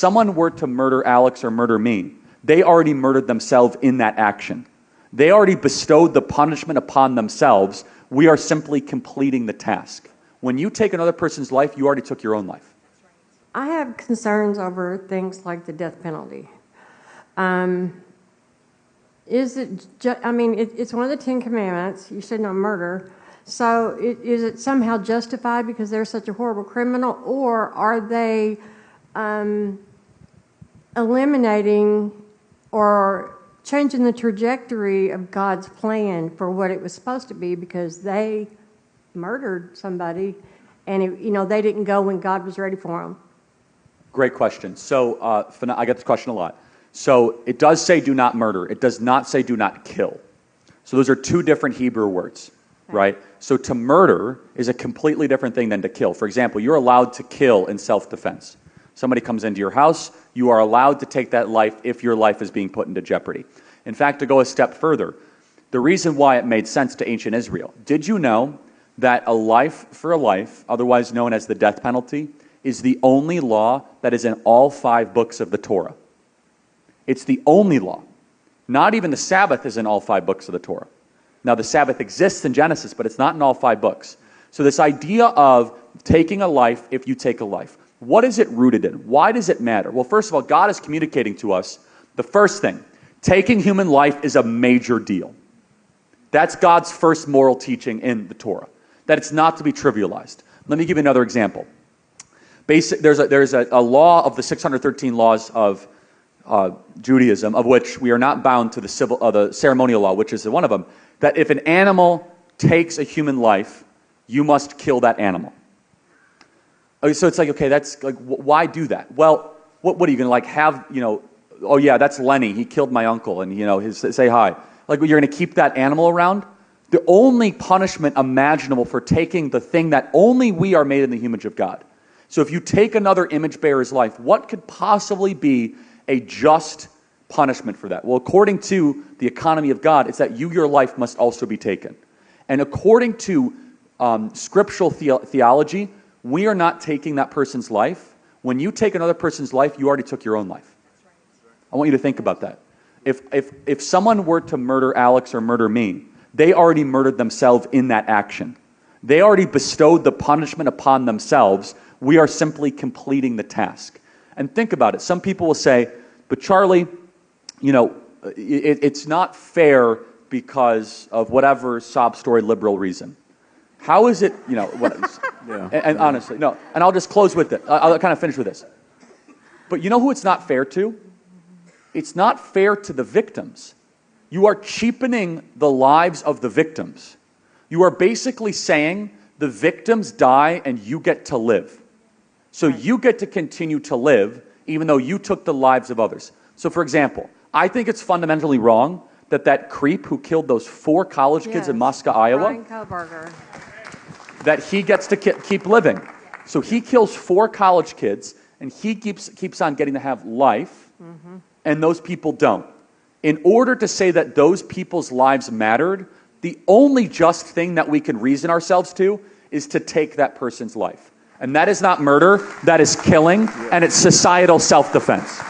someone were to murder Alex or murder me, they already murdered themselves in that action. They already bestowed the punishment upon themselves. We are simply completing the task. When you take another person's life, you already took your own life. I have concerns over things like the death penalty. Is it? It's one of the 10 Commandments. You said no murder. So, is it somehow justified because they're such a horrible criminal, or are they eliminating or changing the trajectory of God's plan for what it was supposed to be because they murdered somebody, and they didn't go when God was ready for them? Great question. So I get this question a lot. So it does say do not murder. It does not say do not kill. So those are two different Hebrew words, right? So to murder is a completely different thing than to kill. For example, you're allowed to kill in self-defense. Somebody comes into your house, you are allowed to take that life if your life is being put into jeopardy. In fact, to go a step further, the reason why it made sense to ancient Israel, did you know that a life for a life, otherwise known as the death penalty, is the only law that is in all 5 books of the Torah? It's the only law. Not even the Sabbath is in all 5 books of the Torah. Now, the Sabbath exists in Genesis, but it's not in all 5 books. So this idea of taking a life if you take a life, what is it rooted in? Why does it matter? Well, first of all, God is communicating to us the first thing. Taking human life is a major deal. That's God's first moral teaching in the Torah, that it's not to be trivialized. Let me give you another example. There's a law of the 613 laws of Judaism, of which we are not bound to the ceremonial law, which is one of them, that if an animal takes a human life, you must kill that animal. Okay, so it's like, okay, that's like, why do that? Well, what are you going to have, oh yeah, that's Lenny, he killed my uncle, and say hi. Like, you're going to keep that animal around? The only punishment imaginable for taking the thing that only we are made in the image of God. So if you take another image bearer's life, what could possibly be a just punishment for that? Well, according to the economy of God, it's that your life must also be taken. And according to scriptural theology, we are not taking that person's life. When you take another person's life, you already took your own life. I want you to think about that. If someone were to murder Alex or murder me, they already murdered themselves in that action. They already bestowed the punishment upon themselves. We are simply completing the task. And think about it. Some people will say, but Charlie, it's not fair because of whatever sob story liberal reason. How is it, and honestly, no, and I'll just close with it. I'll kind of finish with this. But you know who it's not fair to? It's not fair to the victims. You are cheapening the lives of the victims. You are basically saying the victims die and you get to live. So you get to continue to live even though you took the lives of others. So for example, I think it's fundamentally wrong that creep who killed those 4 college kids in Moscow, Iowa, that he gets to keep living. So he kills 4 college kids and he keeps on getting to have life, and those people don't. In order to say that those people's lives mattered, the only just thing that we can reason ourselves to is to take that person's life. And that is not murder, that is killing, and it's societal self-defense.